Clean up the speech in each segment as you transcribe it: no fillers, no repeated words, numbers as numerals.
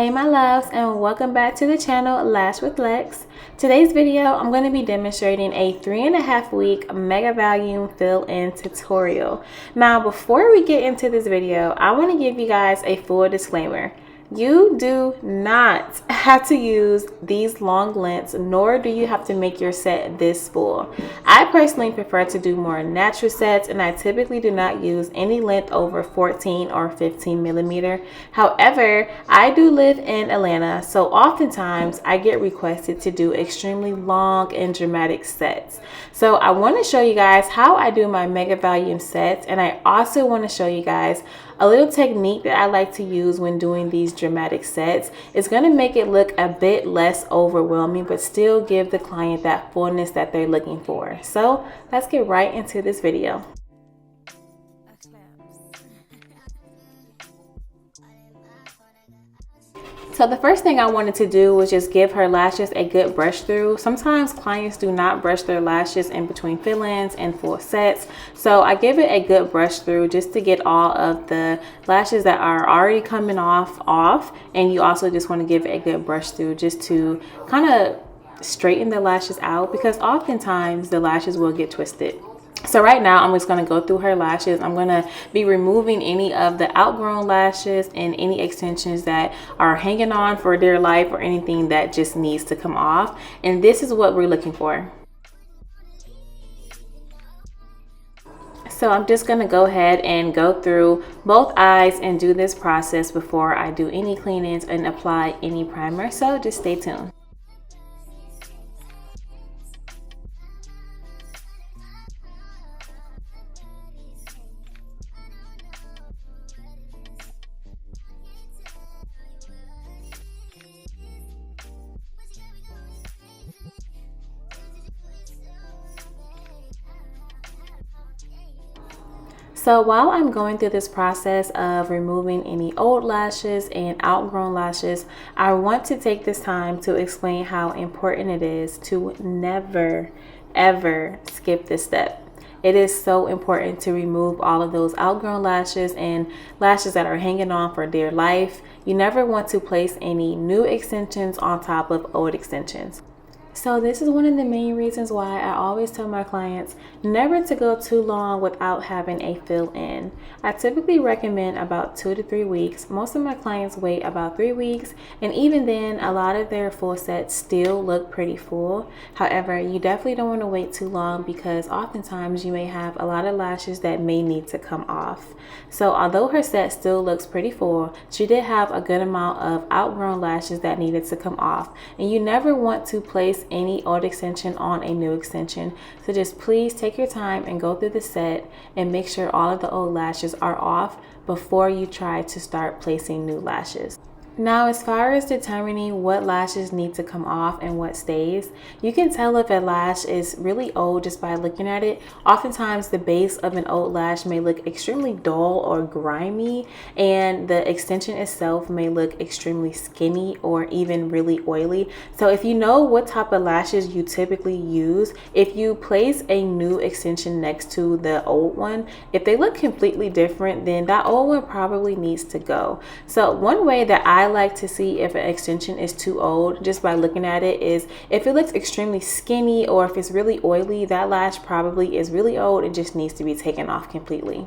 Hey my loves, and welcome back to the channel Lash with Lex. Today's video I'm going to be demonstrating a 3.5 week mega volume fill-in tutorial. Now before we get into this video, I want to give you guys a full disclaimer. You do not have to use these long lengths, nor do you have to make your set this full. I personally prefer to do more natural sets, and I typically do not use any length over 14 or 15 millimeter. However, I do live in Atlanta, so oftentimes I get requested to do extremely long and dramatic sets. So I want to show you guys how I do my mega volume sets, and I also want to show you guys a little technique that I like to use when doing these dramatic sets. It's going to make it look a bit less overwhelming, but still give the client that fullness that they're looking for. So let's get right into this video. So the first thing I wanted to do was just give her lashes a good brush through. Sometimes clients do not brush their lashes in between fill-ins and full sets. So I give it a good brush through just to get all of the lashes that are already coming off. And you also just want to give it a good brush through just to kind of straighten the lashes out, because oftentimes the lashes will get twisted. So right now I'm just going to go through her lashes. I'm going to be removing any of the outgrown lashes and any extensions that are hanging on for dear life or anything that just needs to come off. And this is what we're looking for. So I'm just going to go ahead and go through both eyes and do this process before I do any cleanings and apply any primer. So just stay tuned. So while I'm going through this process of removing any old lashes and outgrown lashes, I want to take this time to explain how important it is to never, ever skip this step. It is so important to remove all of those outgrown lashes and lashes that are hanging on for dear life. You never want to place any new extensions on top of old extensions. So this is one of the main reasons why I always tell my clients never to go too long without having a fill-in. I typically recommend about 2 to 3 weeks. Most of my clients wait about 3 weeks, and even then a lot of their full sets still look pretty full. However, you definitely don't want to wait too long, because oftentimes you may have a lot of lashes that may need to come off. So although her set still looks pretty full, she did have a good amount of outgrown lashes that needed to come off, and you never want to place any old extension on a new extension. So just please take your time and go through the set and make sure all of the old lashes are off before you try to start placing new lashes. Now, as far as determining what lashes need to come off and what stays, you can tell if a lash is really old just by looking at it. Oftentimes the base of an old lash may look extremely dull or grimy, and the extension itself may look extremely skinny or even really oily. So if you know what type of lashes you typically use, if you place a new extension next to the old one, if they look completely different, then that old one probably needs to go. So one way that I like to see if an extension is too old just by looking at it is if it looks extremely skinny or if it's really oily, that lash probably is really old and just needs to be taken off completely.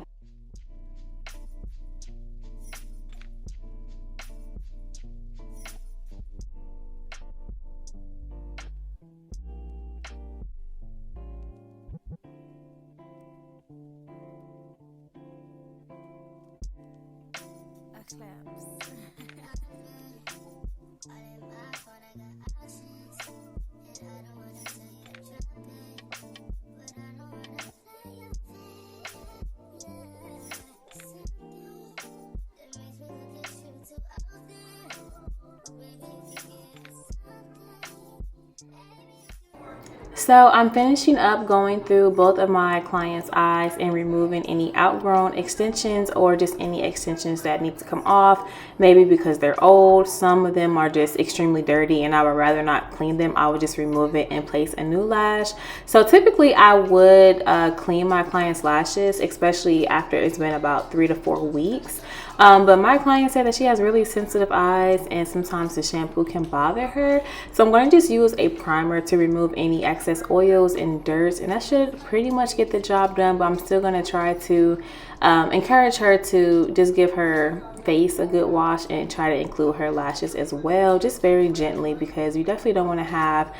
So I'm finishing up going through both of my clients' eyes and removing any outgrown extensions or just any extensions that need to come off, maybe because they're old. Some of them are just extremely dirty and I would rather not clean them. I would just remove it and place a new lash. So typically I would clean my clients' lashes, especially after it's been about 3 to 4 weeks. But my client said that she has really sensitive eyes and sometimes the shampoo can bother her. So I'm going to just use a primer to remove any excess oils and dirt, and that should pretty much get the job done. But I'm still going to try to encourage her to just give her face a good wash and try to include her lashes as well, just very gently, because you definitely don't want to have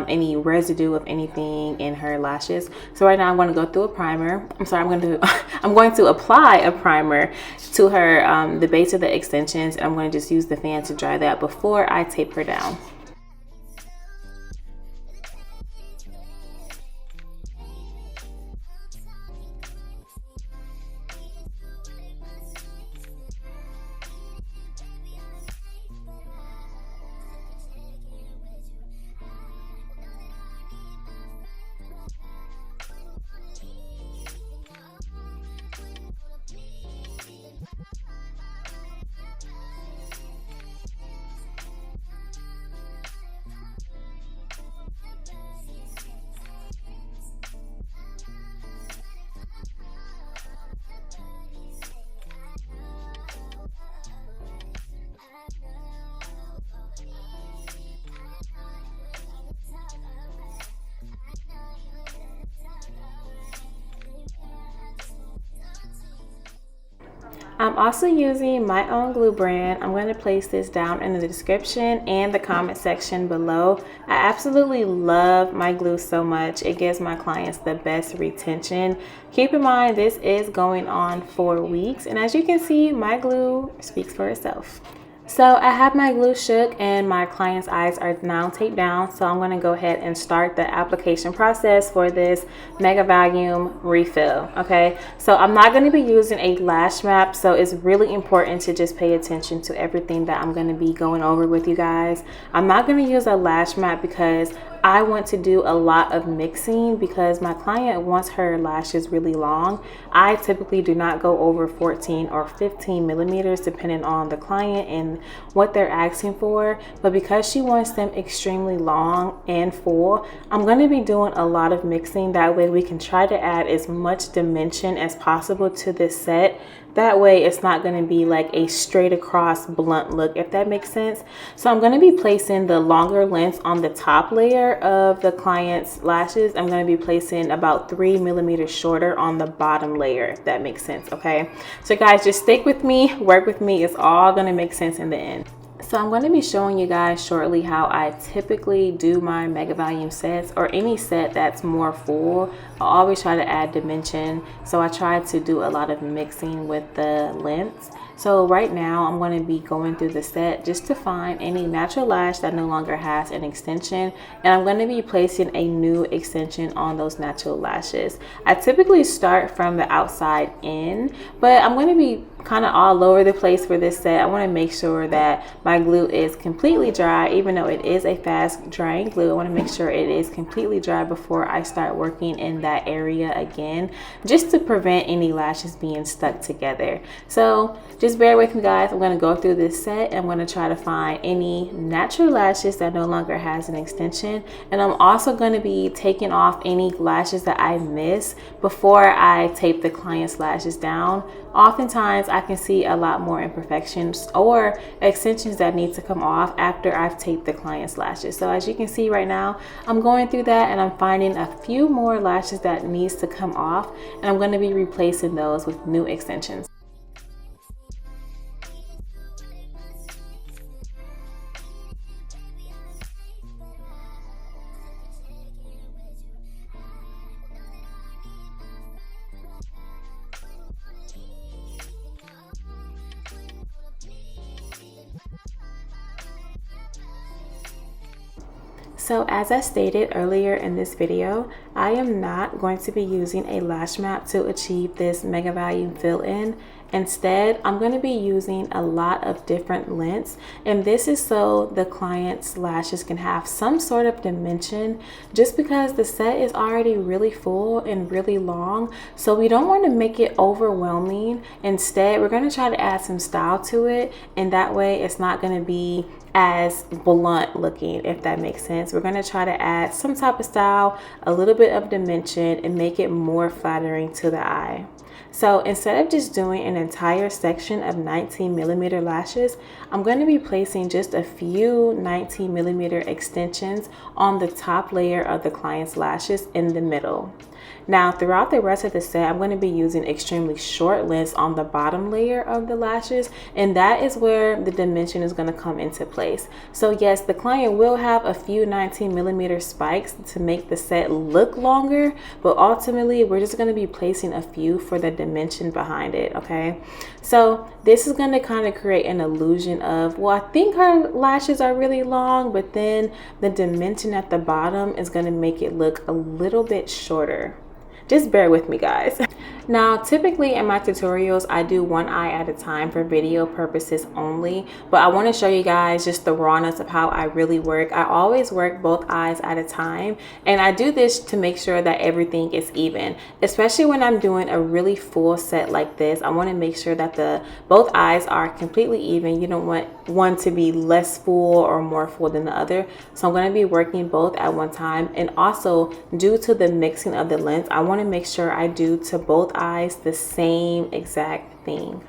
any residue of anything in her lashes. So right now I'm going to go through a primer. I'm going to apply a primer to her the base of the extensions, and I'm going to just use the fan to dry that before I tape her down. I'm also using my own glue brand. I'm going to place this down in the description and the comment section below. I absolutely love my glue so much. It gives my clients the best retention. Keep in mind, this is going on 4 weeks, and as you can see, my glue speaks for itself. So I have my glue shook and my client's eyes are now taped down. So I'm going to go ahead and start the application process for this Mega Volume refill. Okay, so I'm not going to be using a lash map, so it's really important to just pay attention to everything that I'm going to be going over with you guys. I'm not going to use a lash map because I want to do a lot of mixing because my client wants her lashes really long. I typically do not go over 14 or 15 millimeters depending on the client and what they're asking for, but because she wants them extremely long and full, I'm going to be doing a lot of mixing. That way we can try to add as much dimension as possible to this set. That way it's not going to be like a straight across blunt look, if that makes sense. So I'm going to be placing the longer lengths on the top layer of the client's lashes. I'm going to be placing about 3 millimeters shorter on the bottom layer, if that makes sense. Okay, so guys, just stick with me, work with me. It's all going to make sense in the end. So I'm going to be showing you guys shortly how I typically do my Mega Volume sets, or any set that's more full. I always try to add dimension, so I try to do a lot of mixing with the lengths. So right now I'm going to be going through the set just to find any natural lash that no longer has an extension, and I'm going to be placing a new extension on those natural lashes. I typically start from the outside in, but I'm going to be kind of all over the place for this set. I want to make sure that my glue is completely dry. Even though it is a fast drying glue, I want to make sure it is completely dry before I start working in that area again, just to prevent any lashes being stuck together. So just bear with me, guys. I'm going to go through this set and I'm going to try to find any natural lashes that no longer has an extension, and I'm also going to be taking off any lashes that I miss before I tape the client's lashes down. Oftentimes I can see a lot more imperfections or extensions that need to come off after I've taped the client's lashes. So as you can see right now, I'm going through that and I'm finding a few more lashes that needs to come off, and I'm going to be replacing those with new extensions. So as I stated earlier in this video, I am not going to be using a lash map to achieve this Mega Volume fill-in. Instead, I'm going to be using a lot of different lengths, and this is so the client's lashes can have some sort of dimension, just because the set is already really full and really long, so we don't want to make it overwhelming. Instead, we're going to try to add some style to it, and that way it's not going to be as blunt looking, if that makes sense. We're going to try to add some type of style, a little bit of dimension, and make it more flattering to the eye. So instead of just doing an entire section of 19mm lashes, I'm going to be placing just a few 19mm extensions on the top layer of the client's lashes in the middle. Now, throughout the rest of the set, I'm going to be using extremely short lengths on the bottom layer of the lashes, and that is where the dimension is going to come into place. So yes, the client will have a few 19mm spikes to make the set look longer, but ultimately we're just going to be placing a few for the dimension behind it, okay? So this is going to kind of create an illusion of, well, I think her lashes are really long, but then the dimension at the bottom is going to make it look a little bit shorter. Just bear with me, guys. Now, typically in my tutorials, I do one eye at a time for video purposes only, but I want to show you guys just the rawness of how I really work. I always work both eyes at a time, and I do this to make sure that everything is even, especially when I'm doing a really full set like this. I want to make sure that both eyes are completely even. You don't want one to be less full or more full than the other. So I'm going to be working both at one time, and also due to the mixing of the lengths, I want to make sure I do to both eyes the same exact thing.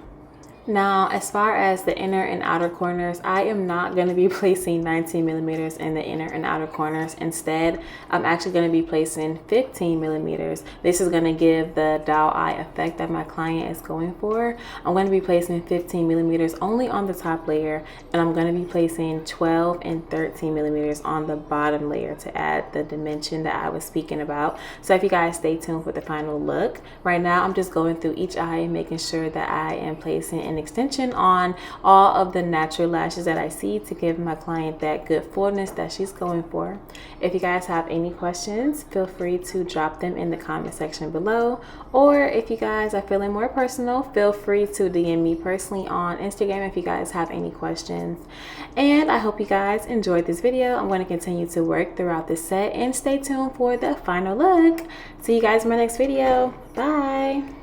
Now, as far as the inner and outer corners, I am not going to be placing 19mm in the inner and outer corners. Instead, I'm actually going to be placing 15mm. This is going to give the doll eye effect that my client is going for. I'm going to be placing 15mm only on the top layer, and I'm going to be placing 12 and 13mm on the bottom layer to add the dimension that I was speaking about. So if you guys stay tuned for the final look. Right now, I'm just going through each eye and making sure that I am placing an extension on all of the natural lashes that I see to give my client that good fullness that she's going for. If you guys have any questions, feel free to drop them in the comment section below, or if you guys are feeling more personal, feel free to DM me personally on Instagram if you guys have any questions. And I hope you guys enjoyed this video. I'm going to continue to work throughout this set, and stay tuned for the final look. See you guys in my next video. Bye.